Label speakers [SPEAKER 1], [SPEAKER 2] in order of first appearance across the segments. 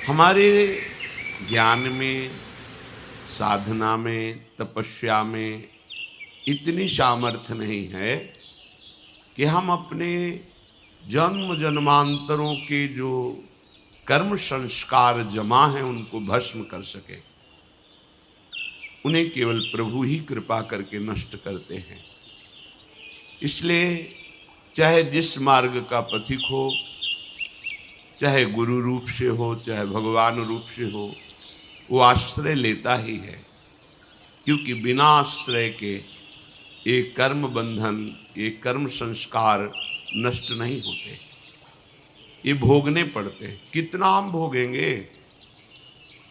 [SPEAKER 1] हमारे ज्ञान में, साधना में, तपस्या में इतनी सामर्थ्य नहीं है कि हम अपने जन्म जन्मांतरों के जो कर्म संस्कार जमा हैं उनको भस्म कर सके। उन्हें केवल प्रभु ही कृपा करके नष्ट करते हैं। इसलिए चाहे जिस मार्ग का पथिक हो, चाहे गुरु रूप से हो, चाहे भगवान रूप से हो, वो आश्रय लेता ही है, क्योंकि बिना आश्रय के ये कर्म बंधन, ये कर्म संस्कार नष्ट नहीं होते, ये भोगने पड़ते हैं। कितना हम भोगेंगे,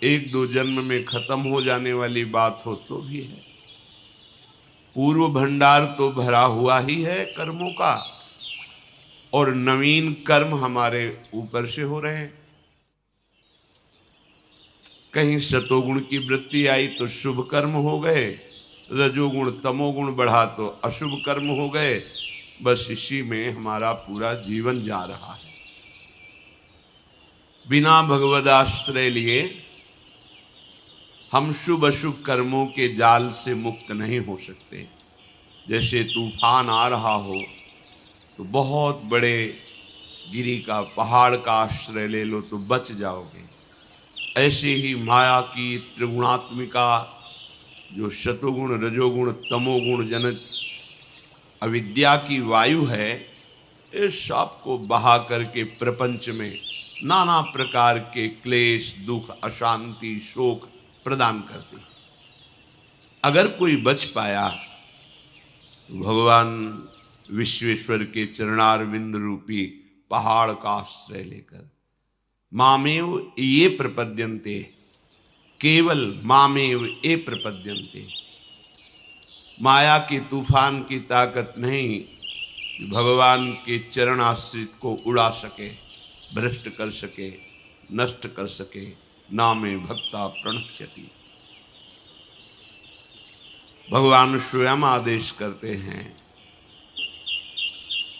[SPEAKER 1] एक दो जन्म में खत्म हो जाने वाली बात हो तो भी है। पूर्व भंडार तो भरा हुआ ही है कर्मों का, और नवीन कर्म हमारे ऊपर से हो रहे हैं। कहीं सतोगुण की वृत्ति आई तो शुभ कर्म हो गए, रजोगुण तमोगुण बढ़ा तो अशुभ कर्म हो गए। बस इसी में हमारा पूरा जीवन जा रहा है। बिना भगवद आश्रय लिए हम शुभ अशुभ कर्मों के जाल से मुक्त नहीं हो सकते। जैसे तूफान आ रहा हो तो बहुत बड़े गिरी का, पहाड़ का आश्रय ले लो तो बच जाओगे। ऐसे ही माया की त्रिगुणात्मिका जो शतुगुण रजोगुण तमोगुण जनित अविद्या की वायु है, इस सब को बहा करके प्रपंच में नाना प्रकार के क्लेश, दुख, अशांति, शोक प्रदान करती है। अगर कोई बच पाया तो भगवान विश्वेश्वर के चरणारविंद रूपी पहाड़ का आश्रय लेकर मामेव ये प्रपद्यन्ते, केवल मामेव ये प्रपद्यन्ते। माया के तूफान की ताकत नहीं भगवान के चरण आश्रित को उड़ा सके, भ्रष्ट कर सके, नष्ट कर सके। नामे भक्ता प्रणश्यति। भगवान स्वयं आदेश करते हैं।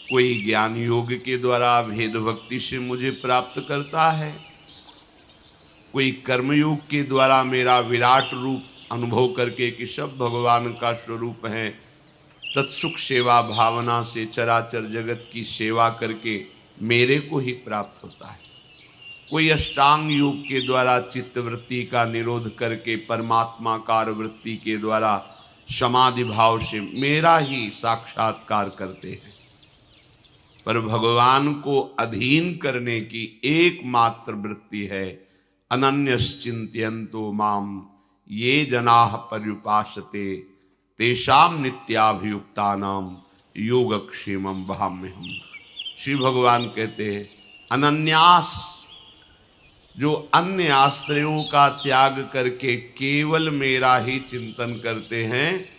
[SPEAKER 1] कोई ज्ञान योग के द्वारा भेद भक्ति से मुझे प्राप्त करता है, कोई कर्मयोग के द्वारा मेरा विराट रूप अनुभव करके कि सब भगवान का स्वरूप है, तत्सुख सेवा भावना से चराचर जगत की सेवा करके मेरे को ही प्राप्त होता है। कोई अष्टांग योग के द्वारा चित्तवृत्ति का निरोध करके परमात्माकार वृत्ति के द्वारा समाधि भाव से मेरा ही साक्षात्कार करते हैं। पर भगवान को अधीन करने की एकमात्र वृत्ति है अनन्यश्चिन्तयन्तो माम ये जनाः पर्युपासते तेषां नित्याभियुक्तानां योगक्षेमं वहाम्यहम्। श्री भगवान कहते हैं अनन्यास, जो अन्य आश्रयों का त्याग करके केवल मेरा ही चिंतन करते हैं,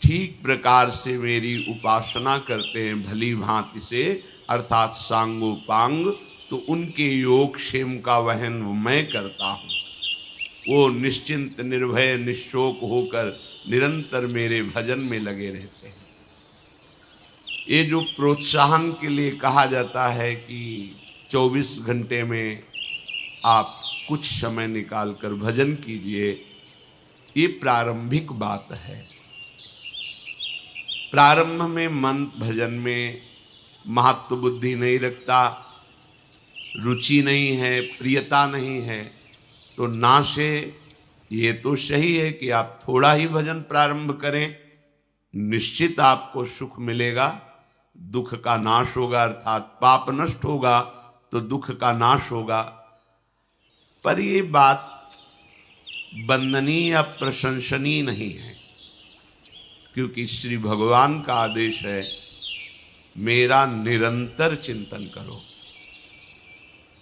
[SPEAKER 1] ठीक प्रकार से मेरी उपासना करते हैं भली भांति से, अर्थात सांगोपांग, तो उनके योग क्षेम का वहन मैं करता हूँ। वो निश्चिंत निर्भय निशोक होकर निरंतर मेरे भजन में लगे रहते हैं। ये जो प्रोत्साहन के लिए कहा जाता है कि 24 घंटे में आप कुछ समय निकालकर भजन कीजिए, ये प्रारंभिक बात है। प्रारंभ में मन भजन में महत्व बुद्धि नहीं रखता, रुचि नहीं है, प्रियता नहीं है, तो ना से ये तो सही है कि आप थोड़ा ही भजन प्रारंभ करें, निश्चित आपको सुख मिलेगा, दुख का नाश होगा, अर्थात पाप नष्ट होगा तो दुख का नाश होगा। पर ये बात वंदनीय या प्रशंसनीय नहीं है, क्योंकि श्री भगवान का आदेश है मेरा निरंतर चिंतन करो।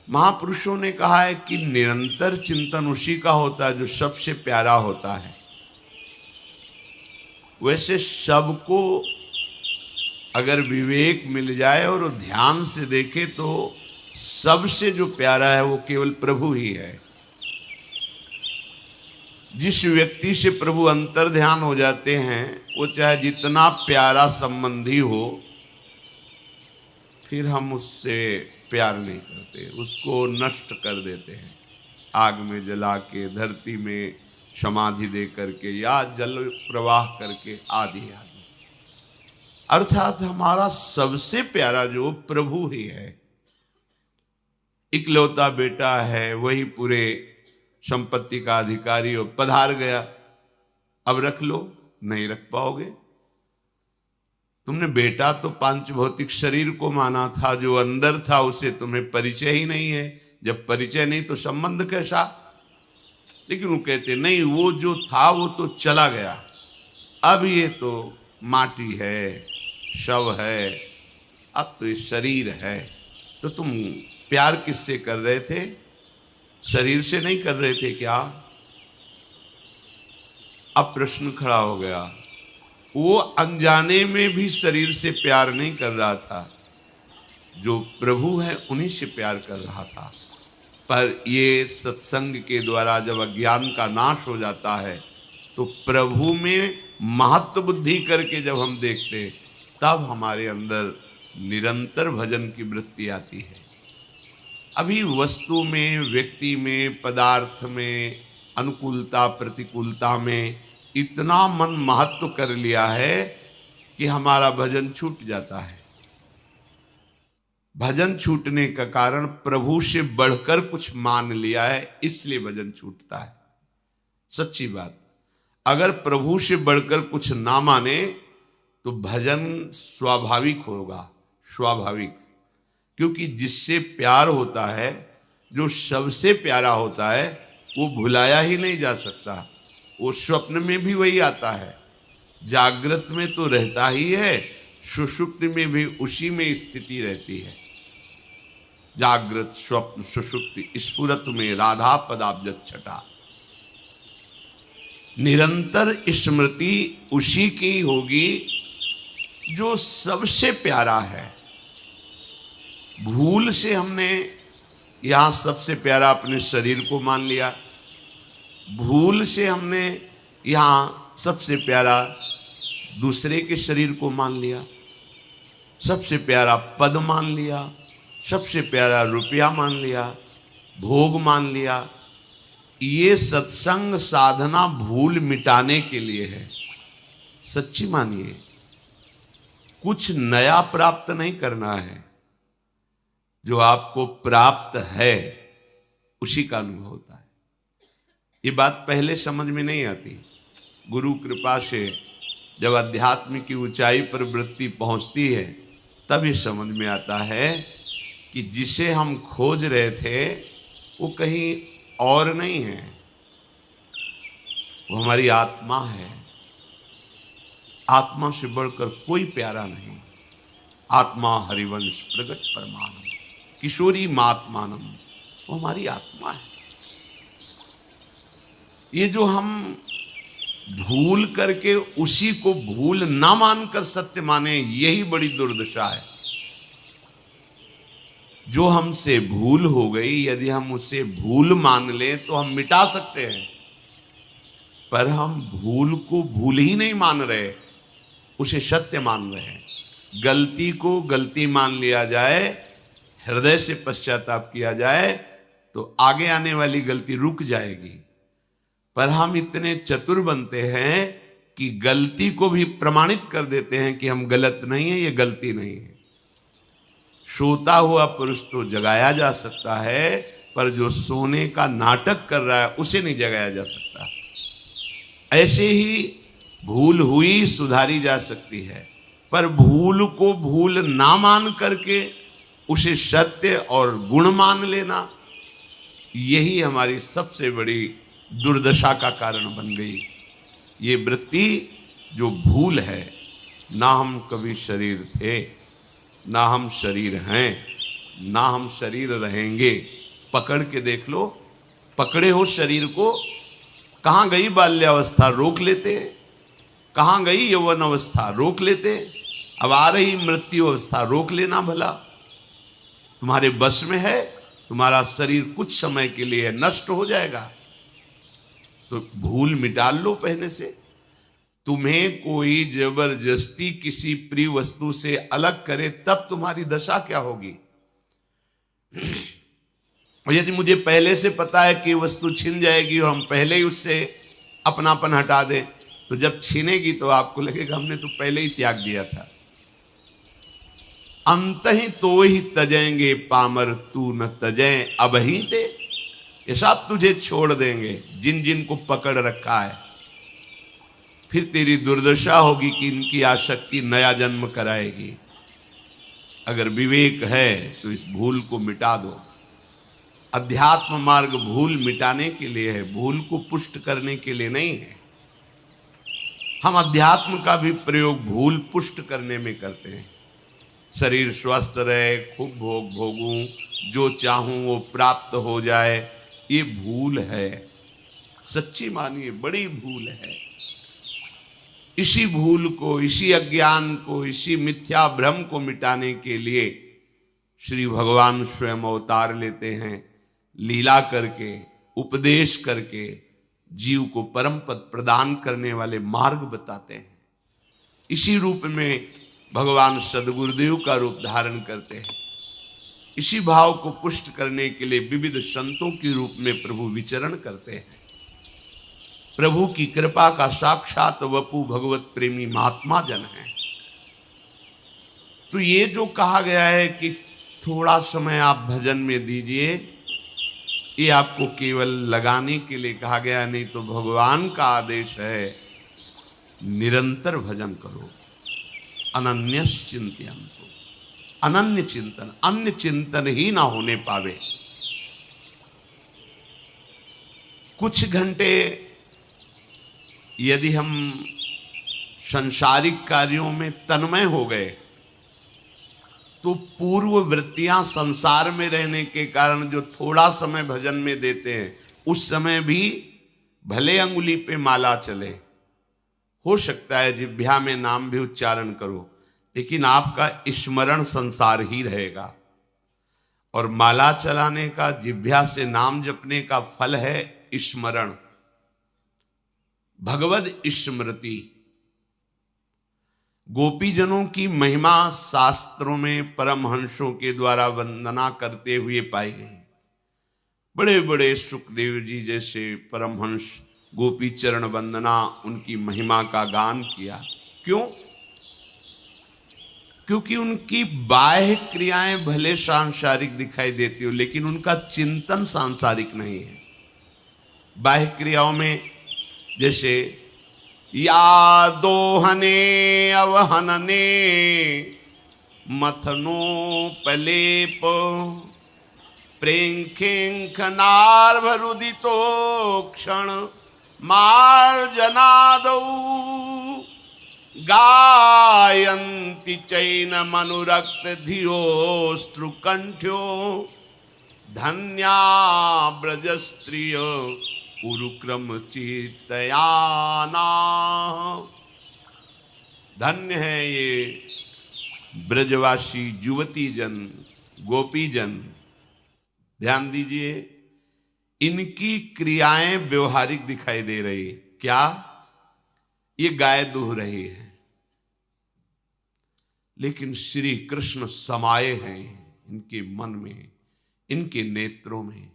[SPEAKER 1] महापुरुषों ने कहा है कि निरंतर चिंतन उसी का होता है जो सबसे प्यारा होता है। वैसे सबको अगर विवेक मिल जाए और ध्यान से देखे तो सबसे जो प्यारा है वो केवल प्रभु ही है। जिस व्यक्ति से प्रभु अंतर ध्यान हो जाते हैं, वो चाहे जितना प्यारा संबंधी हो, फिर हम उससे प्यार नहीं करते, उसको नष्ट कर देते हैं। आग में जला के, धरती में समाधि दे करके, या जल प्रवाह करके, आदि आदि। अर्थात हमारा सबसे प्यारा जो प्रभु ही है, इकलौता बेटा है, वही पूरे संपत्ति का अधिकारी और पधार गया। अब रख लो, नहीं रख पाओगे। तुमने बेटा तो पांच भौतिक शरीर को माना था, जो अंदर था उसे तुम्हें परिचय ही नहीं है। जब परिचय नहीं तो संबंध कैसा? लेकिन वो कहते नहीं, वो जो था वो तो चला गया, अब ये तो माटी है, शव है, अब तो ये शरीर है। तो तुम प्यार किससे कर रहे थे? शरीर से नहीं कर रहे थे क्या? अब प्रश्न खड़ा हो गया। वो अनजाने में भी शरीर से प्यार नहीं कर रहा था, जो प्रभु है उन्हीं से प्यार कर रहा था। पर ये सत्संग के द्वारा जब अज्ञान का नाश हो जाता है, तो प्रभु में महत्व बुद्धि करके जब हम देखते, तब हमारे अंदर निरंतर भजन की वृत्ति आती है। अभी वस्तु में, व्यक्ति में, पदार्थ में, अनुकूलता प्रतिकूलता में इतना मन महत्व कर लिया है कि हमारा भजन छूट जाता है। भजन छूटने का कारण प्रभु से बढ़कर कुछ मान लिया है, इसलिए भजन छूटता है। सच्ची बात, अगर प्रभु से बढ़कर कुछ ना माने तो भजन स्वाभाविक होगा, स्वाभाविक। क्योंकि जिससे प्यार होता है, जो सबसे प्यारा होता है, वो भुलाया ही नहीं जा सकता। वो स्वप्न में भी वही आता है, जागृत में तो रहता ही है, सुषुप्ति में भी उसी में स्थिति रहती है। जागृत स्वप्न सुषुप्ति स्फुरत में राधा पदाब्ज छटा। निरंतर स्मृति उसी की होगी जो सबसे प्यारा है। भूल से हमने यहां सबसे प्यारा अपने शरीर को मान लिया, भूल से हमने यहां सबसे प्यारा दूसरे के शरीर को मान लिया, सबसे प्यारा पद मान लिया, सबसे प्यारा रुपया मान लिया, भोग मान लिया। ये सत्संग साधना भूल मिटाने के लिए है। सच्ची मानिए, कुछ नया प्राप्त नहीं करना है, जो आपको प्राप्त है उसी का अनुभव होता है। ये बात पहले समझ में नहीं आती। गुरु कृपा से जब अध्यात्म की ऊंचाई पर वृत्ति पहुंचती है, तब ये समझ में आता है कि जिसे हम खोज रहे थे वो कहीं और नहीं है, वो हमारी आत्मा है। आत्मा से बढ़कर कोई प्यारा नहीं। आत्मा हरिवंश प्रगट परमानंद किशोरी मात्मानम, वो हमारी आत्मा है। ये जो हम भूल करके उसी को भूल ना मानकर सत्य माने, यही बड़ी दुर्दशा है। जो हमसे भूल हो गई, यदि हम उसे भूल मान लें तो हम मिटा सकते हैं, पर हम भूल को भूल ही नहीं मान रहे, उसे सत्य मान रहे हैं। गलती को गलती मान लिया जाए, हृदय से पश्चाताप किया जाए, तो आगे आने वाली गलती रुक जाएगी। पर हम इतने चतुर बनते हैं कि गलती को भी प्रमाणित कर देते हैं कि हम गलत नहीं है, ये गलती नहीं है। सोता हुआ पुरुष तो जगाया जा सकता है, पर जो सोने का नाटक कर रहा है उसे नहीं जगाया जा सकता। ऐसे ही भूल हुई सुधारी जा सकती है, पर भूल को भूल ना मान करके उसे सत्य और गुण मान लेना, यही हमारी सबसे बड़ी दुर्दशा का कारण बन गई। ये वृत्ति जो भूल है, ना हम कभी शरीर थे, ना हम शरीर हैं, ना हम शरीर रहेंगे। पकड़ के देख लो, पकड़े हो शरीर को, कहाँ गई बाल्यावस्था रोक लेते, कहाँ गई यौवन अवस्था रोक लेते, अब आ रही मृत्यु अवस्था रोक लेना भला। तुम्हारे बस में है, तुम्हारा शरीर कुछ समय के लिए नष्ट हो जाएगा, तो भूल मिटा लो पहले से। तुम्हें कोई जबरदस्ती किसी प्रिय वस्तु से अलग करे, तब तुम्हारी दशा क्या होगी। और यदि मुझे पहले से पता है कि वस्तु छिन जाएगी और हम पहले ही उससे अपनापन हटा दें, तो जब छीनेगी तो आपको लगेगा हमने तो पहले ही त्याग दिया था। अंत ही तो ही तजेंगे पामर तू न तजें अब ही ते, ये सब तुझे छोड़ देंगे जिन जिन को पकड़ रखा है। फिर तेरी दुर्दशा होगी कि इनकी आसक्ति नया जन्म कराएगी। अगर विवेक है तो इस भूल को मिटा दो। अध्यात्म मार्ग भूल मिटाने के लिए है, भूल को पुष्ट करने के लिए नहीं है। हम अध्यात्म का भी प्रयोग भूल पुष्ट करने में करते हैं। शरीर स्वस्थ रहे, खूब भोग भोगूं, जो चाहूं वो प्राप्त हो जाए, ये भूल है। सच्ची मानिए बड़ी भूल है। इसी भूल को, इसी अज्ञान को, इसी मिथ्या भ्रम को मिटाने के लिए श्री भगवान स्वयं अवतार लेते हैं, लीला करके, उपदेश करके जीव को परम पद प्रदान करने वाले मार्ग बताते हैं। इसी रूप में भगवान सद्गुरुदेव का रूप धारण करते हैं। इसी भाव को पुष्ट करने के लिए विविध संतों के रूप में प्रभु विचरण करते हैं। प्रभु की कृपा का साक्षात वपु भगवत प्रेमी महात्मा जन है। तो ये जो कहा गया है कि थोड़ा समय आप भजन में दीजिए, ये आपको केवल लगाने के लिए कहा गया, नहीं तो भगवान का आदेश है निरंतर भजन करो। अनन्यस चिंतयन्तु, अनन्य चिंतन, अन्य चिंतन ही ना होने पावे। कुछ घंटे यदि हम सांसारिक कार्यों में तन्मय हो गए तो पूर्व वृत्तियां संसार में रहने के कारण जो थोड़ा समय भजन में देते हैं, उस समय भी भले अंगुली पे माला चले, हो सकता है जिह्वा में नाम भी उच्चारण करो, लेकिन आपका स्मरण संसार ही रहेगा। और माला चलाने का, जिह्वा से नाम जपने का फल है स्मरण, भगवद स्मृति। गोपीजनों की महिमा शास्त्रों में परमहंसों के द्वारा वंदना करते हुए पाई गई। बड़े बड़े सुखदेव जी जैसे परमहंस गोपी चरण वंदना, उनकी महिमा का गान किया। क्यों? क्योंकि उनकी बाह्य क्रियाएं भले सांसारिक दिखाई देती हो, लेकिन उनका चिंतन सांसारिक नहीं है। बाह्य क्रियाओं में जैसे या दोहने अवहनने मथनो पलेप प्रेंखेंखनार्भरुदितो क्षण मार्जनादौ गायन्ति चैन मनुरक्त धियोस्त्रुकंठ्यो धन्या ब्रजस्त्रिय उरुक्रम चितयाना। धन्य है ये ब्रजवासी युवती जन, गोपी जन। ध्यान दीजिए, इनकी क्रियाएं व्यवहारिक दिखाई दे रही। क्या? ये गाय दूह रही है, लेकिन श्री कृष्ण समाये हैं इनके मन में, इनके नेत्रों में।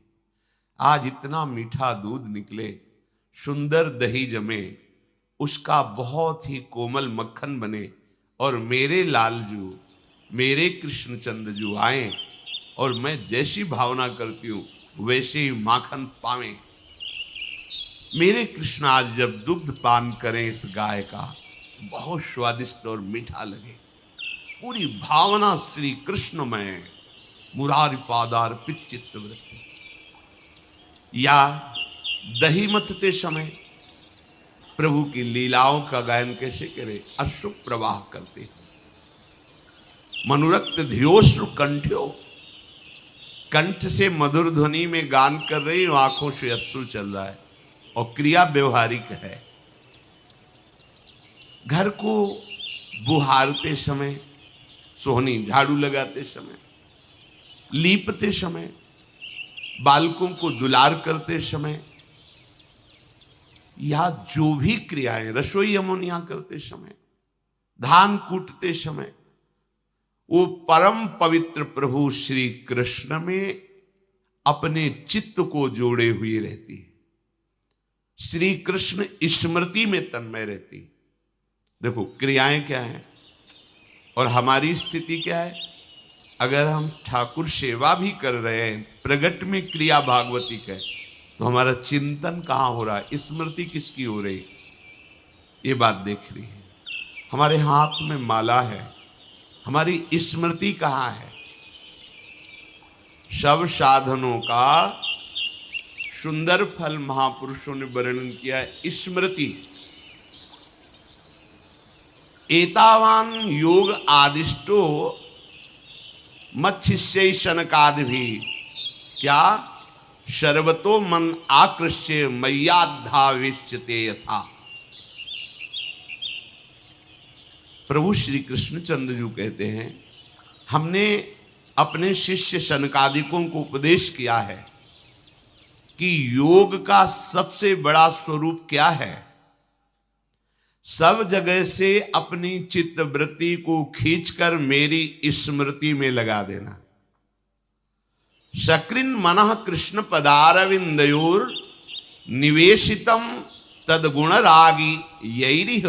[SPEAKER 1] आज इतना मीठा दूध निकले, सुंदर दही जमे, उसका बहुत ही कोमल मक्खन बने, और मेरे लालजू, मेरे कृष्णचंद्र जू आए और मैं जैसी भावना करती हूं वैसे ही माखन पावें। मेरे कृष्ण आज जब दुग्ध पान करें इस गाय का, बहुत स्वादिष्ट और मीठा लगे। पूरी भावना श्री कृष्ण में मुरारी पादार्पित चित्तवृत्ति। या दही मथते समय प्रभु की लीलाओं का गायन कैसे करे? अश्रु प्रवाह करते हैं। मनुरक्त धियोश्रु कंठ्यो, कंठ से मधुर ध्वनि में गान कर रही हूं, आंखों से अश्रु चल रहा है, और क्रिया व्यवहारिक है। घर को बुहारते समय, सोहनी झाड़ू लगाते समय, लीपते समय, बालकों को दुलार करते समय, या जो भी क्रियाएं, रसोई अमोनिया करते समय, धान कूटते समय, वो परम पवित्र प्रभु श्री कृष्ण में अपने चित्त को जोड़े हुए रहती है, श्री कृष्ण स्मृति में तन्मय रहती। देखो क्रियाएं क्या हैं और हमारी स्थिति क्या है। अगर हम ठाकुर सेवा भी कर रहे हैं, प्रगट में क्रिया भागवतिक है, तो हमारा चिंतन कहाँ हो रहा है, स्मृति किसकी हो रही, ये बात देख रही है। हमारे हाथ में माला है, हमारी स्मृति कहाँ है। सब साधनों का सुंदर फल महापुरुषों ने वर्णन किया है, स्मृति। एतावान योग आदिष्टो मच्छिष्य शनकादि भी क्या सर्वतो मन आकृष्य मय्याधाविष्यते यथा। प्रभु श्री कृष्णचंद्र जी कहते हैं, हमने अपने शिष्य शनकादिकों को उपदेश किया है कि योग का सबसे बड़ा स्वरूप क्या है। सब जगह से अपनी चित्त वृत्ति को खींचकर मेरी स्मृति में लगा देना। सकृन मनः कृष्ण पदारविंदयोर निवेशितम तदगुण रागी यैरिह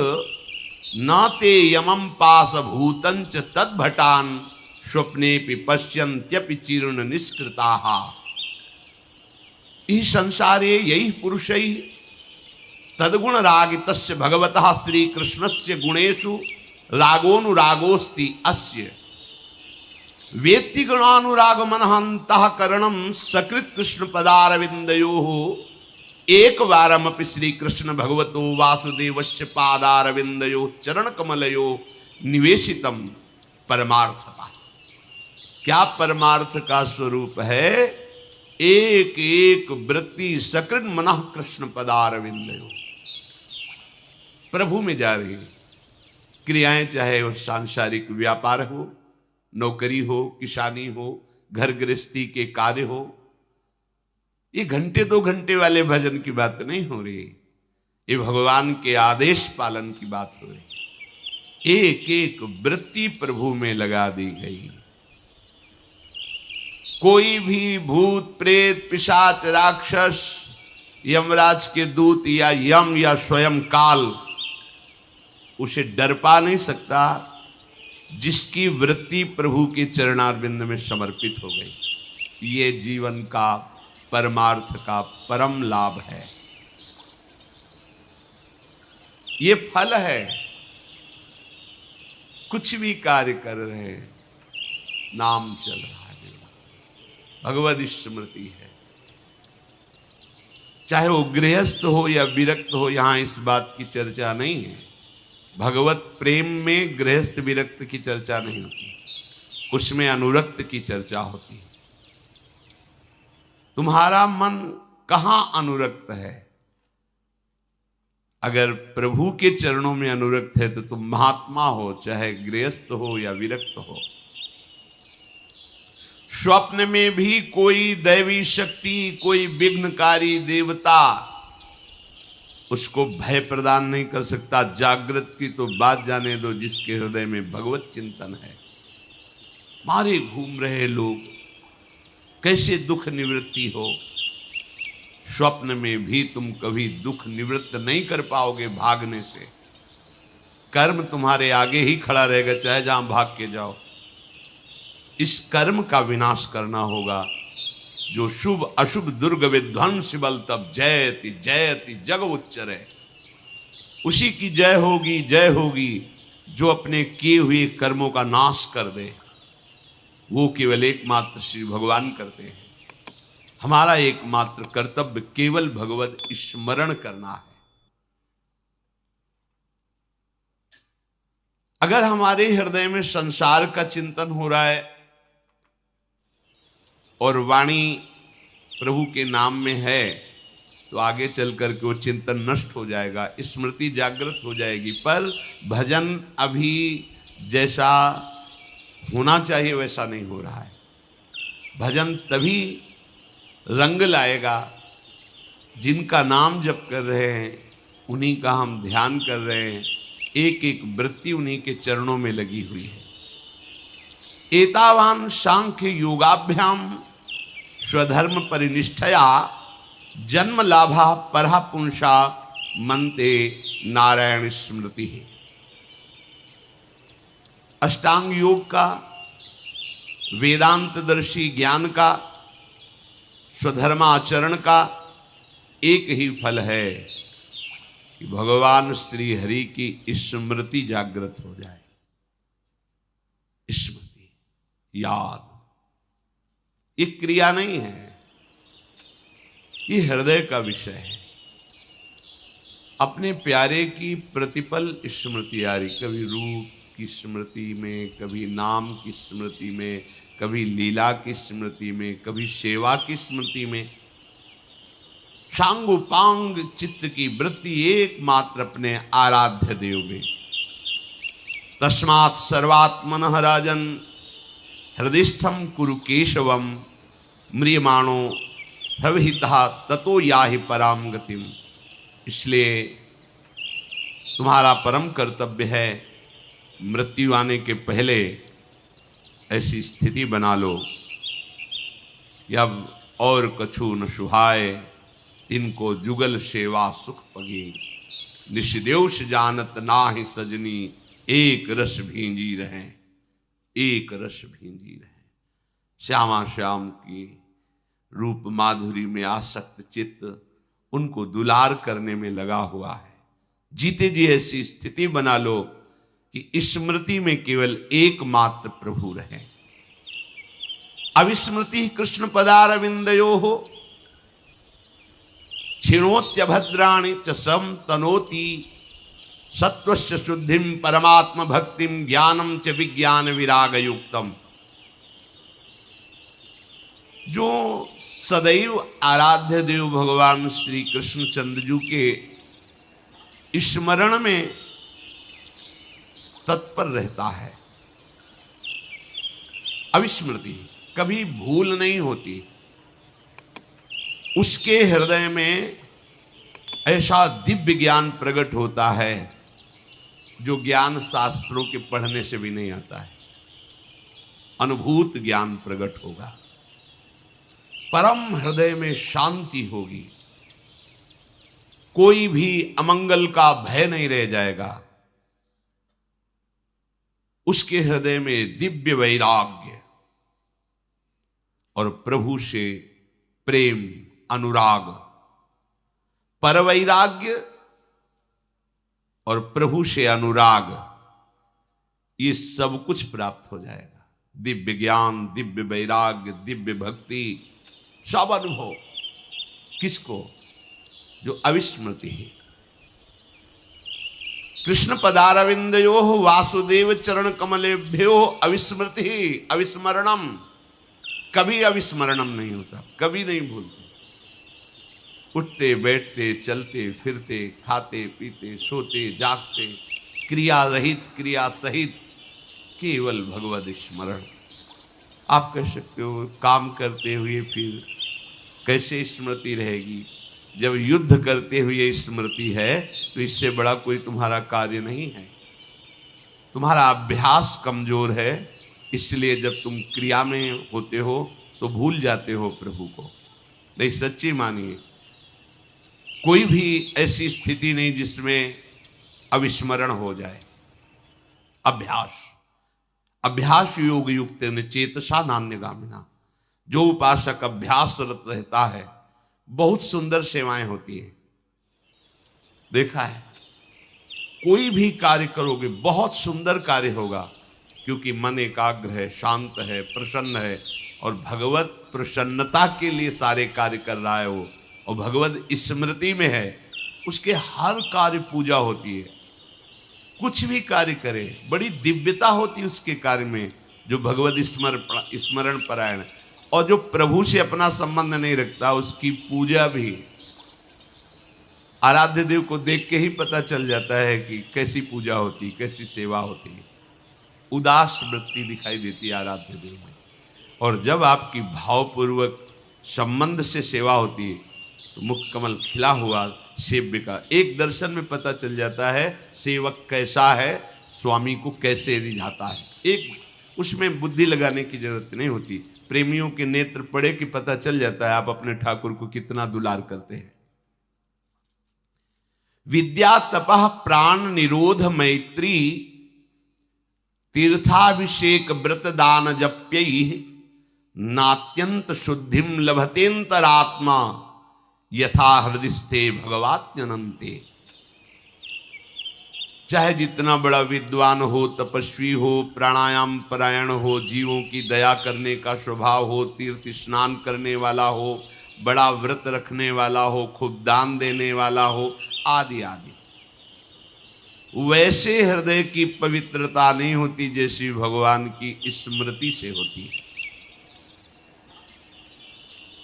[SPEAKER 1] न ते यमं पास भूतंच तद्भटान स्वप्नेपि पश्यन्त्यपि चीर्ण निष्कृताः। इह संसारे यही पुरुषै तद्गुण रागितस्य भगवतः श्री कृष्णस्य गुणेषु रागोनुरागोस्ति अस्य वेत्ति गुणानुराग मनहंतःकरणं सकृत कृष्ण पदारविंदयोः एक बारमपि श्री कृष्ण भगवतो वासुदेवस्य पादारविंदयोः चरण कमलयोः निवेशितम परमार्थता। क्या परमार्थ का स्वरूप है। एक एक वृत्ति सकृत मनः कृष्ण पदारविंदयोः प्रभु में जा रही है। क्रियाएं चाहे वो सांसारिक व्यापार हो, नौकरी हो, किसानी हो, घर गृहस्थी के कार्य हो, ये घंटे 2 घंटे वाले भजन की बात नहीं हो रही, ये भगवान के आदेश पालन की बात हो रही। एक एक वृत्ति प्रभु में लगा दी गई। कोई भी भूत प्रेत पिशाच राक्षस यमराज के दूत या यम या स्वयं काल उसे डर पा नहीं सकता जिसकी वृत्ति प्रभु के चरणारविंद में समर्पित हो गई। ये जीवन का परमार्थ का परम लाभ है, ये फल है। कुछ भी कार्य कर रहे हैं, नाम चल रहा है, भगवद स्मृति है। चाहे वो गृहस्थ हो या विरक्त हो, यहां इस बात की चर्चा नहीं है। भगवत प्रेम में गृहस्थ विरक्त की चर्चा नहीं होती, उसमें अनुरक्त की चर्चा होती है। तुम्हारा मन कहां अनुरक्त है। अगर प्रभु के चरणों में अनुरक्त है तो तुम महात्मा हो, चाहे गृहस्थ हो या विरक्त हो। स्वप्न में भी कोई दैवी शक्ति, कोई विघ्नकारी देवता उसको भय प्रदान नहीं कर सकता। जागृत की तो बात जाने दो, जिसके हृदय में भगवत चिंतन है। मारे घूम रहे लोग कैसे दुख निवृत्ति हो। स्वप्न में भी तुम कभी दुख निवृत्त नहीं कर पाओगे भागने से। कर्म तुम्हारे आगे ही खड़ा रहेगा, चाहे जहां भाग के जाओ। इस कर्म का विनाश करना होगा। जो शुभ अशुभ दुर्ग विध्वंस बल तब जयति जयति जग उच्चरे, उसी की जय होगी, जय होगी जो अपने किए हुए कर्मों का नाश कर दे। वो केवल एकमात्र श्री भगवान करते हैं। हमारा एकमात्र कर्तव्य केवल भगवत स्मरण करना है। अगर हमारे हृदय में संसार का चिंतन हो रहा है और वाणी प्रभु के नाम में है, तो आगे चल करके वो चिंतन नष्ट हो जाएगा, स्मृति जागृत हो जाएगी। पर भजन अभी जैसा होना चाहिए वैसा नहीं हो रहा है। भजन तभी रंग लाएगा जिनका नाम जप कर रहे हैं, उन्हीं का हम ध्यान कर रहे हैं, एक एक वृत्ति उन्हीं के चरणों में लगी हुई है। एतावान सांख्य योगाभ्याम स्वधर्म परिनिष्ठया जन्म लाभा परहा पुंसा मनते नारायण स्मृति है। अष्टांग योग का, वेदांतदर्शी ज्ञान का, स्वधर्माचरण का एक ही फल है कि भगवान श्री हरि की स्मृति जागृत हो जाए। स्मृति, याद, ये क्रिया नहीं है, ये हृदय का विषय है। अपने प्यारे की प्रतिपल स्मृति आ रही, कभी रूप की स्मृति में, कभी नाम की स्मृति में, कभी लीला की स्मृति में, कभी सेवा की स्मृति में। सांगोपांग चित्त की वृत्ति एकमात्र अपने आराध्य देव में। तस्मात् सर्वात्मनः राजन हृदयस्थम कुरु केशवम म्रियमाणो प्रवहिता ततो याहि पराम गतिम। इसलिए तुम्हारा परम कर्तव्य है मृत्यु आने के पहले ऐसी स्थिति बना लो कि अब और कछु न सुहाए, इनको जुगल सेवा सुख पगे। निष्देवश जानत नाहि सजनी, एक रस भींजी रहे, एक रस भींजी रहे। श्यामा श्याम की रूप माधुरी में आसक्त चित्त उनको दुलार करने में लगा हुआ है। जीते जी ऐसी स्थिति बना लो कि स्मृति में केवल एकमात्र प्रभु रहे। अविस्मृति कृष्ण पदारविंदयो हो क्षिणोत्यभद्राणि च सम तनोति सत्वस्य शुद्धिम परमात्म भक्तिम ज्ञानम च विज्ञान विराग युक्तम। जो सदैव आराध्य देव भगवान श्री कृष्णचंद्र जी के स्मरण में तत्पर रहता है, अविस्मृति, कभी भूल नहीं होती, उसके हृदय में ऐसा दिव्य ज्ञान प्रकट होता है जो ज्ञान शास्त्रों के पढ़ने से भी नहीं आता है। अनुभूत ज्ञान प्रकट होगा, परम हृदय में शांति होगी, कोई भी अमंगल का भय नहीं रह जाएगा। उसके हृदय में दिव्य वैराग्य और प्रभु से प्रेम, अनुराग, परवैराग्य और प्रभु से अनुराग, ये सब कुछ प्राप्त हो जाएगा। दिव्य ज्ञान, दिव्य वैराग्य, दिव्य भक्ति, सब अनुभव। किसको? जो अविस्मृति है। कृष्ण पदारविंदयो वासुदेव चरण कमलेभ्यो अविस्मृति अविस्मरणम। कभी अविस्मरणम नहीं होता, कभी नहीं भूलते। उठते बैठते चलते फिरते खाते पीते सोते जागते क्रिया रहित क्रिया सहित केवल भगवद स्मरण। आप कह सकते हो काम करते हुए फिर कैसे स्मृति रहेगी? जब युद्ध करते हुए स्मृति है तो इससे बड़ा कोई तुम्हारा कार्य नहीं है। तुम्हारा अभ्यास कमजोर है, इसलिए जब तुम क्रिया में होते हो तो भूल जाते हो प्रभु को। नहीं, सच्ची मानिए, कोई भी ऐसी स्थिति नहीं जिसमें अविस्मरण हो जाए। अभ्यास योग युक्त चेतसा नान्यगामिना। जो उपासक अभ्यासरत रहता है, बहुत सुंदर सेवाएं होती हैं। देखा है, कोई भी कार्य करोगे बहुत सुंदर कार्य होगा, क्योंकि मन एकाग्र है, शांत है, प्रसन्न है और भगवत प्रसन्नता के लिए सारे कार्य कर रहा है वो, और भगवत स्मृति में है। उसके हर कार्य पूजा होती है। कुछ भी कार्य करे बड़ी दिव्यता होती है उसके कार्य में, जो भगवत स्मरण परायण। और जो प्रभु से अपना संबंध नहीं रखता, उसकी पूजा भी आराध्य देव को देख के ही पता चल जाता है कि कैसी पूजा होती, कैसी सेवा होती है। उदास वृत्ति दिखाई देती है आराध्य देव में। और जब आपकी भावपूर्वक संबंध से सेवा होती है तो मुख कमल खिला हुआ सेव्य का एक दर्शन में पता चल जाता है सेवक कैसा है, स्वामी को कैसे रिझाता है। एक उसमें बुद्धि लगाने की जरूरत नहीं होती। प्रेमियों के नेत्र पड़े कि पता चल जाता है आप अपने ठाकुर को कितना दुलार करते हैं। विद्या तपः प्राण निरोध मैत्री तीर्थाभिषेक व्रत दान जप्यैः नात्यंत शुद्धिम लभतेन्तरात्मा यथा हृदयस्थे भगवात्यनन्ते। चाहे जितना बड़ा विद्वान हो, तपस्वी हो, प्राणायाम परायण हो, जीवों की दया करने का स्वभाव हो, तीर्थ स्नान करने वाला हो, बड़ा व्रत रखने वाला हो, खूब दान देने वाला हो, आदि आदि, वैसे हृदय की पवित्रता नहीं होती जैसी भगवान की स्मृति से होती है।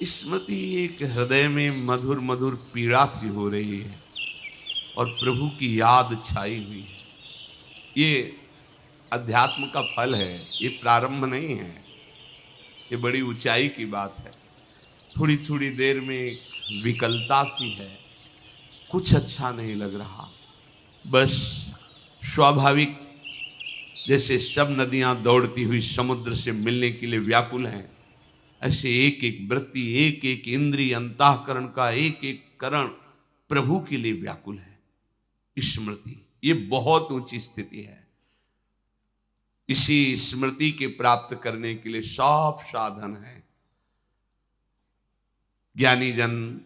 [SPEAKER 1] स्मृति एक हृदय में मधुर मधुर पीड़ा सी हो रही है और प्रभु की याद छाई हुई है। ये अध्यात्म का फल है, ये प्रारंभ नहीं है, ये बड़ी ऊंचाई की बात है। थोड़ी थोड़ी देर में विकलता सी है, कुछ अच्छा नहीं लग रहा, बस स्वाभाविक जैसे सब नदियां दौड़ती हुई समुद्र से मिलने के लिए व्याकुल हैं, ऐसे एक एक वृत्ति, एक एक इंद्रिय, अंतःकरण का एक एक करण प्रभु के लिए व्याकुल है। स्मृति ये बहुत ऊंची स्थिति है। इसी स्मृति के प्राप्त करने के लिए सब साधन है। ज्ञानी जन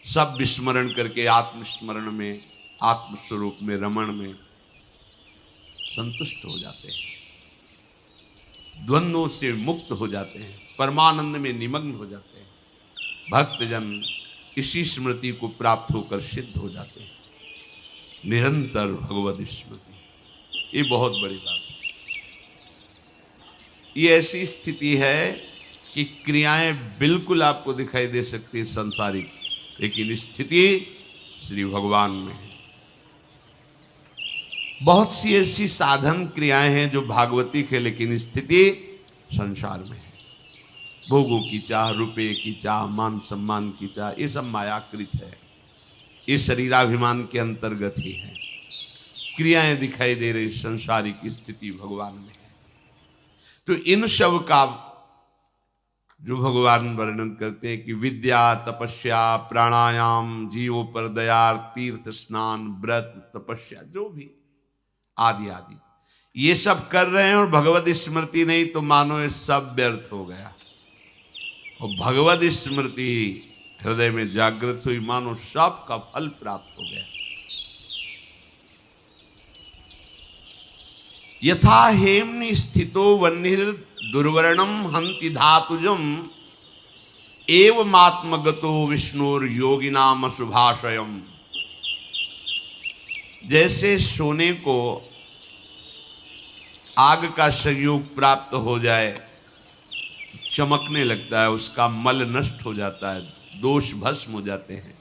[SPEAKER 1] सब विस्मरण करके आत्मस्मरण में, आत्मस्वरूप में, रमण में संतुष्ट हो जाते हैं, द्वंद्वों से मुक्त हो जाते हैं, परमानंद में निमग्न हो जाते हैं। भक्तजन इसी स्मृति को प्राप्त होकर सिद्ध हो जाते हैं। निरंतर भगवद स्मृति, ये बहुत बड़ी बात है। ये ऐसी स्थिति है कि क्रियाएं बिल्कुल आपको दिखाई दे सकती है सांसारिक, लेकिन स्थिति श्री भगवान में है। बहुत सी ऐसी साधन क्रियाएं हैं जो भागवतिक है, लेकिन स्थिति संसार में है। भोगों की चाह, रुपए की चाह, मान सम्मान की चाह, ये सब मायाकृत है, ये शरीराभिमान के अंतर्गत ही है। क्रियाएं दिखाई दे रही संसारिक स्थिति भगवान में है। तो इन सब का जो भगवान वर्णन करते हैं कि विद्या, तपस्या, प्राणायाम, जीवों पर दया, तीर्थ स्नान, व्रत, तपस्या, जो भी आदि आदि, ये सब कर रहे हैं और भगवत स्मृति नहीं, तो मानो ये सब व्यर्थ हो गया। और भगवत स्मृति हृदय में जागृत हुई, मानो सब का फल प्राप्त हो गया। यथा हेमनि स्थितो वह्निर दुर्वर्णम हंति धातुजम एवमात्मगतो विष्णुर योगिनाम शुभाशयम। जैसे सोने को आग का संयोग प्राप्त हो जाए, चमकने लगता है, उसका मल नष्ट हो जाता है, दोष भस्म हो जाते हैं,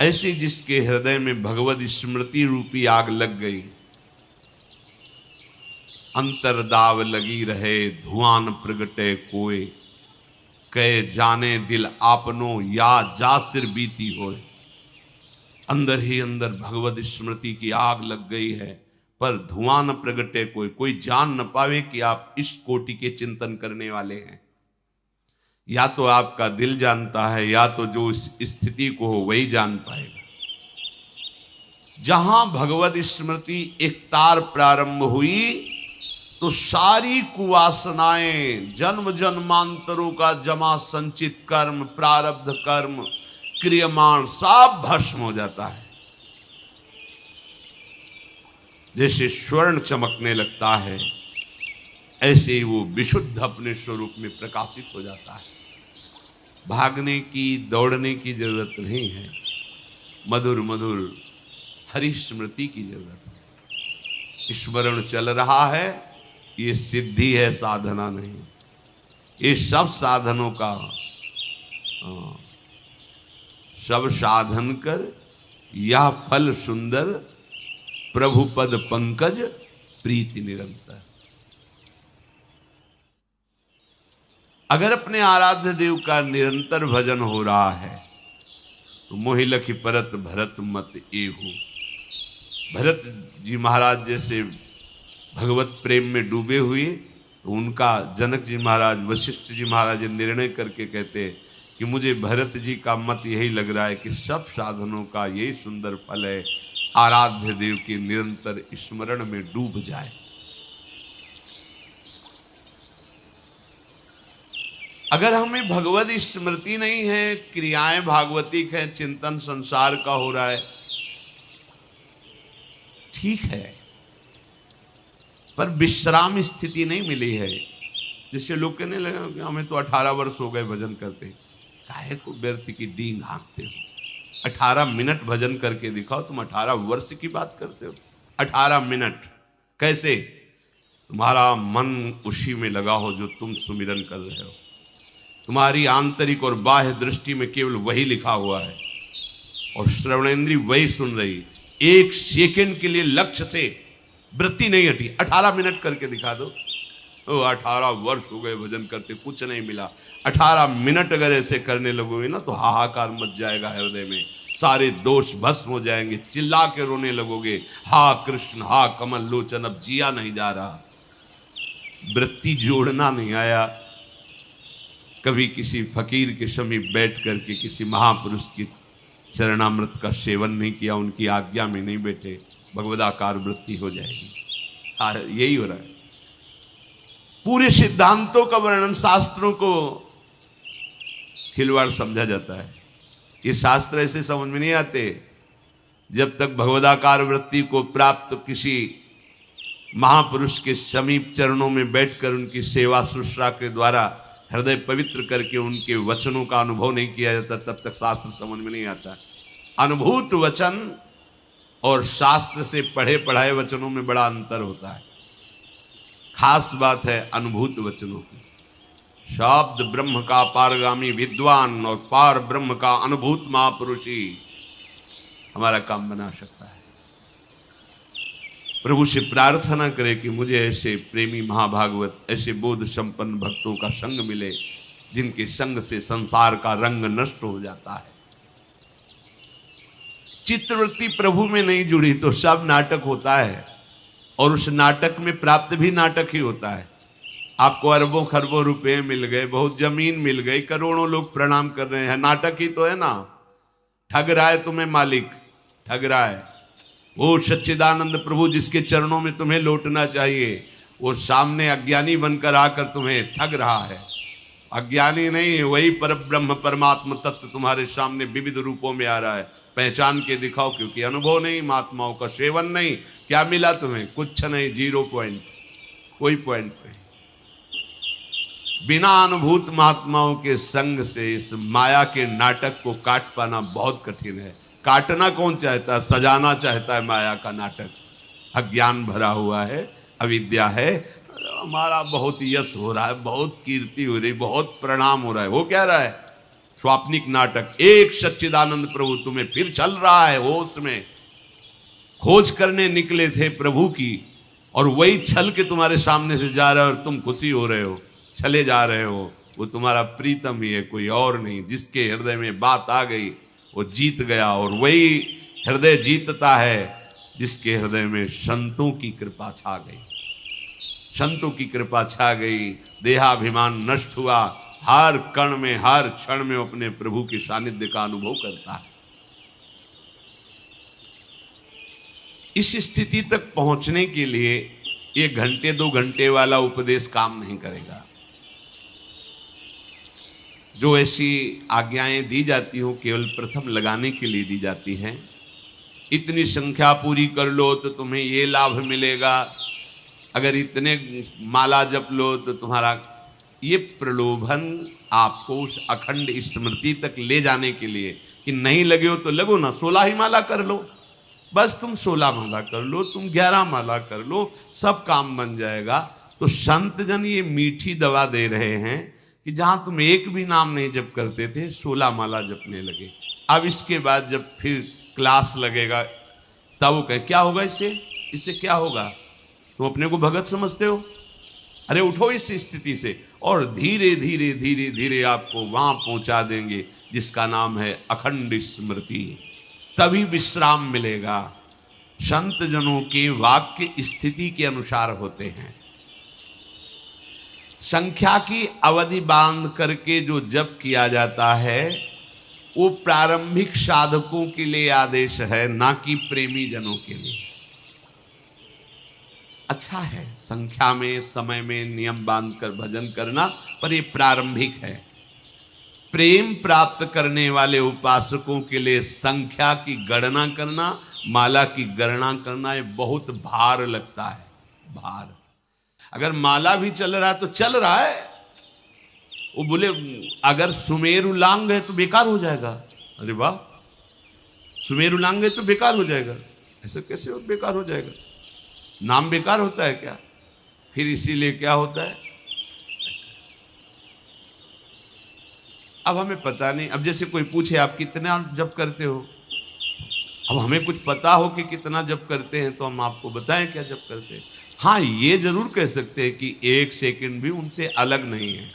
[SPEAKER 1] ऐसे जिसके हृदय में भगवत स्मृति रूपी आग लग गई, अंतरदाव लगी रहे, धुआं प्रगटे कोय, कहे जाने दिल आपनो या जा सिर बीती होए। अंदर ही अंदर भगवत स्मृति की आग लग गई है, पर धुआं न प्रगटे कोई, कोई जान न पावे कि आप इस कोटि के चिंतन करने वाले हैं। या तो आपका दिल जानता है, या तो जो इस स्थिति को हो वही जान पाएगा। जहां भगवत स्मृति एक तार प्रारंभ हुई, तो सारी कुवासनाएं, जन्म जन्मांतरों का जमा संचित कर्म, प्रारब्ध कर्म, क्रियमाण, सब भस्म हो जाता है। जैसे स्वर्ण चमकने लगता है, ऐसे ही वो विशुद्ध अपने स्वरूप में प्रकाशित हो जाता है। भागने की, दौड़ने की जरूरत नहीं है, मधुर मधुर हरि स्मृति की जरूरत है। स्मरण चल रहा है, ये सिद्धि है, साधना नहीं। ये सब साधनों का सब साधन कर यह फल सुंदर, प्रभु पद पंकज प्रीति निरंतर। अगर अपने आराध्य देव का निरंतर भजन हो रहा है, तो मोहि लखि परत भरत मत एहू। भरत जी महाराज जैसे भगवत प्रेम में डूबे हुए, तो उनका जनक जी महाराज, वशिष्ठ जी महाराज निर्णय करके कहते कि मुझे भरत जी का मत यही लग रहा है कि सब साधनों का यही सुंदर फल है, आराध्य देव के निरंतर स्मरण में डूब जाए। अगर हमें भगवत स्मृति नहीं है, क्रियाएं भागवतिक है, चिंतन संसार का हो रहा है, ठीक है, पर विश्राम स्थिति नहीं मिली है। जिससे लोग कहने लगे कि हमें तो 18 वर्ष हो गए भजन करते, काहे को व्यर्थ की डींग हाँकते हो। 18 मिनट भजन करके दिखाओ, तुम 18 वर्ष की बात करते हो। 18 मिनट कैसे? तुम्हारा मन उसी में लगा हो जो तुम सुमिरन कर रहे हो, तुम्हारी आंतरिक और बाह्य दृष्टि में केवल वही लिखा हुआ है और श्रवणेंद्री वही सुन रही। एक सेकंड के लिए लक्ष्य से वृत्ति नहीं हटी। 18 मिनट करके दिखा दो। 18 वर्ष हो गए भजन करते, कुछ नहीं मिला। 18 मिनट अगर ऐसे करने लगोगे ना तो हाहाकार मच जाएगा हृदय में, सारे दोष भस्म हो जाएंगे, चिल्ला के रोने लगोगे, हा कृष्ण हा कमल लोचन, अब जिया नहीं जा रहा, वृत्ति जोड़ना नहीं आया। कभी किसी फकीर के समीप बैठ करके किसी महापुरुष की चरणामृत का सेवन नहीं किया, उनकी आज्ञा में नहीं बैठे, भगवदाकार वृत्ति हो जाएगी। हाँ, यही हो रहा है। पूरे सिद्धांतों का वर्णन, शास्त्रों को खिलवाड़ समझा जाता है। ये शास्त्र ऐसे समझ में नहीं आते जब तक भगवदाकार वृत्ति को प्राप्त किसी महापुरुष के समीप चरणों में बैठकर उनकी सेवा शुश्रूषा के द्वारा हृदय पवित्र करके उनके वचनों का अनुभव नहीं किया जाता, तब तक शास्त्र समझ में नहीं आता। अनुभूत वचन और शास्त्र से पढ़े पढ़ाए वचनों में बड़ा अंतर होता है। खास बात है अनुभूत वचनों की। शब्द ब्रह्म का पारगामी विद्वान और पार ब्रह्म का अनुभूत महापुरुष ही हमारा काम बना सकता है। प्रभु से प्रार्थना करें कि मुझे ऐसे प्रेमी महाभागवत, ऐसे बोध संपन्न भक्तों का संग मिले जिनके संग से संसार का रंग नष्ट हो जाता है। चित्तवृत्ति प्रभु में नहीं जुड़ी तो सब नाटक होता है, और उस नाटक में प्राप्त भी नाटक ही होता है। आपको अरबों खरबों रुपए मिल गए, बहुत जमीन मिल गई, करोड़ों लोग प्रणाम कर रहे हैं, नाटक ही तो है ना। ठग रहा है तुम्हें मालिक, ठग रहा है। वो सच्चिदानंद प्रभु जिसके चरणों में तुम्हें लौटना चाहिए, वो सामने अज्ञानी बनकर आकर तुम्हें ठग रहा है। अज्ञानी नहीं, वही परब्रह्म परमात्मा तत्व तुम्हारे सामने विविध रूपों में आ रहा है। पहचान के दिखाओ, क्योंकि अनुभव नहीं, महात्माओं का सेवन नहीं। क्या मिला तुम्हें? कुछ नहीं, 0 पॉइंट, कोई पॉइंट नहीं। बिना अनुभूत महात्माओं के संग से इस माया के नाटक को काट पाना बहुत कठिन है। काटना कौन चाहता है? सजाना चाहता है माया का नाटक। अज्ञान भरा हुआ है, अविद्या है, हमारा बहुत यश हो रहा है, बहुत कीर्ति हो रही, बहुत प्रणाम हो रहा है। वो क्या रहा है? स्वाप्निक नाटक। एक सच्चिदानंद प्रभु तुम्हें फिर चल रहा है होश में। खोज करने निकले थे प्रभु की, और वही छल के तुम्हारे सामने से जा रहा है, और तुम खुशी हो रहे हो, चले जा रहे हो। वो तुम्हारा प्रीतम ही है, कोई और नहीं। जिसके हृदय में बात आ गई वो जीत गया, और वही हृदय जीतता है जिसके हृदय में संतों की कृपा छा गई। संतों की कृपा छा गई, देहाभिमान नष्ट हुआ, हर कण में हर क्षण में अपने प्रभु के सानिध्य का अनुभव करता है। इस स्थिति तक पहुंचने के लिए 1 घंटे 2 घंटे वाला उपदेश काम नहीं करेगा। जो ऐसी आज्ञाएं दी जाती हो केवल प्रथम लगाने के लिए दी जाती हैं। इतनी संख्या पूरी कर लो तो तुम्हें ये लाभ मिलेगा, अगर इतने माला जप लो तो तुम्हारा, ये प्रलोभन आपको उस अखंड स्मृति तक ले जाने के लिए कि नहीं लगे हो तो लगो ना, 16 ही माला कर लो, बस तुम 16 माला कर लो, तुम 11 माला कर लो, सब काम बन जाएगा। तो संत जन ये मीठी दवा दे रहे हैं कि जहां तुम एक भी नाम नहीं जप करते थे 16 माला जपने लगे। अब इसके बाद जब फिर क्लास लगेगा तब वो कहे क्या होगा इससे क्या होगा? तुम अपने को भगत समझते हो? अरे उठो इस स्थिति से, और धीरे धीरे धीरे धीरे आपको वहां पहुंचा देंगे जिसका नाम है अखंड स्मृति। तभी विश्राम मिलेगा, संत जनों के वाक्य स्थिति के अनुसार होते हैं। संख्या की अवधि बांध करके जो जप किया जाता है वो प्रारंभिक साधकों के लिए आदेश है, ना कि प्रेमी जनों के लिए। अच्छा है संख्या में समय में नियम बांधकर भजन करना, पर ये प्रारंभिक है। प्रेम प्राप्त करने वाले उपासकों के लिए संख्या की गणना करना, माला की गणना करना ये बहुत भार लगता है, भार। अगर माला भी चल रहा है तो चल रहा है, वो बोले अगर सुमेरु लांग है तो बेकार हो जाएगा। अरे वाह, सुमेरु लांग है तो बेकार हो जाएगा, ऐसा कैसे बेकार हो जाएगा? नाम बेकार होता है क्या? फिर इसीलिए क्या होता है? अब हमें पता नहीं, अब जैसे कोई पूछे आप कितना जप करते हो, अब हमें कुछ पता हो कि कितना जप करते हैं तो हम आपको बताएं क्या जप करते हैं। हाँ ये जरूर कह सकते हैं कि एक सेकंड भी उनसे अलग नहीं है।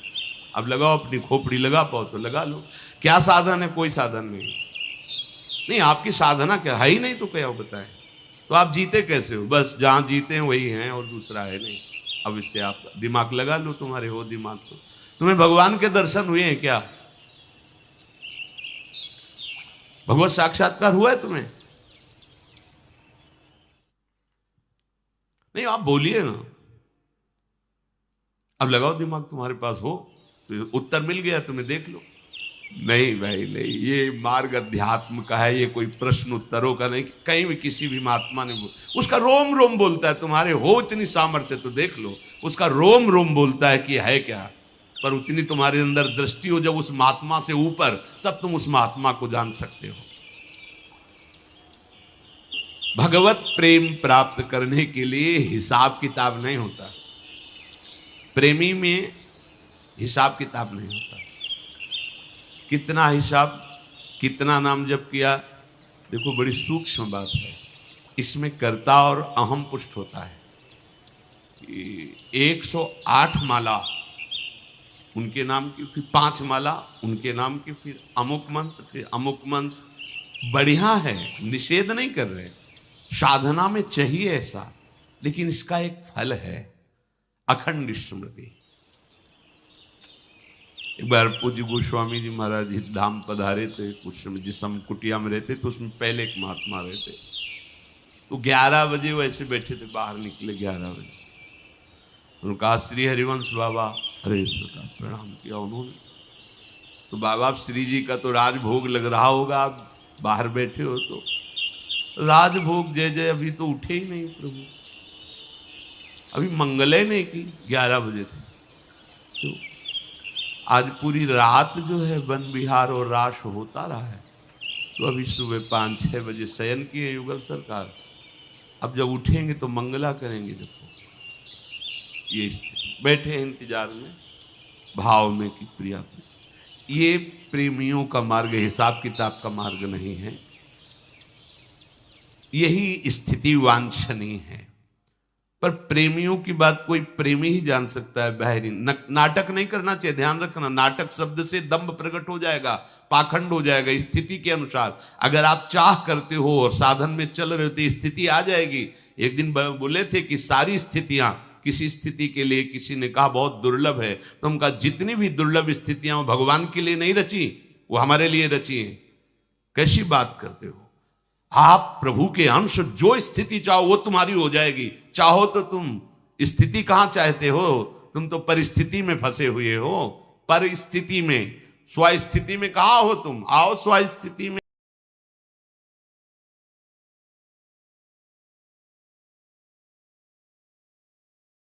[SPEAKER 1] अब लगाओ अपनी खोपड़ी, लगा पाओ तो लगा लो। क्या साधन है? कोई साधन नहीं। आपकी साधना क्या है ही नहीं तो क्या बताएं? तो आप जीते कैसे हो? बस जहां जीते हैं वही हैं और दूसरा है नहीं। अब इससे आप दिमाग लगा लो, तुम्हारे हो दिमाग तो। तुम्हें भगवान के दर्शन हुए हैं क्या? भगवत साक्षात्कार हुआ है तुम्हें? नहीं, आप बोलिए ना। अब लगाओ दिमाग, तुम्हारे पास हो तो उत्तर मिल गया तुम्हें, देख लो। नहीं भाई नहीं, ये मार्ग अध्यात्म का है, ये कोई प्रश्न उत्तरों का नहीं। कहीं भी किसी भी महात्मा ने उसका रोम रोम बोलता है। तुम्हारे हो इतनी सामर्थ्य तो देख लो, उसका रोम रोम बोलता है कि है क्या। पर उतनी तुम्हारे अंदर दृष्टि हो जब उस महात्मा से ऊपर, तब तुम उस महात्मा को जान सकते हो। भगवत प्रेम प्राप्त करने के लिए हिसाब किताब नहीं होता। प्रेमी में हिसाब किताब नहीं होता। कितना हिसाब, कितना नाम जप किया, देखो बड़ी सूक्ष्म बात है। इसमें कर्ता और अहम पुष्ट होता है। 108 माला उनके नाम की, फिर 5 माला उनके नाम की, फिर अमुक मंत्र, फिर अमुक मंत्र। बढ़िया है, निषेध नहीं कर रहे, साधना में चाहिए ऐसा, लेकिन इसका एक फल है, अखंड स्मृति। एक बार पूज्य गोस्वामी जी महाराज धाम पधारे थे, कुछ समय जिस हम कुटिया में रहते तो उसमें पहले एक महात्मा रहते, तो 11 बजे वैसे बैठे थे, बाहर निकले 11 बजे। उन्होंने कहा श्री हरिवंश बाबा, अरे सरकार प्रणाम किया उन्होंने। तो बाबा श्री जी का तो राजभोग लग रहा होगा, आप बाहर बैठे हो तो राजभोग जय जय अभी तो उठे ही नहीं प्रभु, अभी मंगल ही नहीं की, 11 बजे थे। तो आज पूरी रात जो है वन विहार और रास होता रहा है, तो अभी सुबह 5-6 बजे शयन किए युगल सरकार। अब जब उठेंगे तो मंगला करेंगे। देखो ये स्थिति, बैठे हैं इंतजार में, भाव में कि प्रिया। ये प्रेमियों का मार्ग, हिसाब किताब का मार्ग नहीं है। यही स्थिति वांछनीय है। पर प्रेमियों की बात कोई प्रेमी ही जान सकता है, बाहरी नाटक नहीं करना चाहिए। ध्यान रखना, नाटक शब्द से दंभ प्रकट हो जाएगा, पाखंड हो जाएगा। स्थिति के अनुसार अगर आप चाह करते हो और साधन में चल रहे हो तो स्थिति आ जाएगी। एक दिन बोले थे कि सारी स्थितियां किसी स्थिति के लिए, किसी ने कहा बहुत दुर्लभ है, तो हम कहा जितनी भी दुर्लभ स्थितियां वो भगवान के लिए नहीं रची, वो हमारे लिए रची हैं। कैसी बात करते हो आप? प्रभु के अंश, जो स्थिति चाहो वो तुम्हारी हो जाएगी। चाहो तो तुम स्थिति कहां चाहते हो? तुम तो परिस्थिति में फंसे हुए हो। परिस्थिति में, स्वस्थिति में कहां हो तुम? आओ स्वस्थिति में।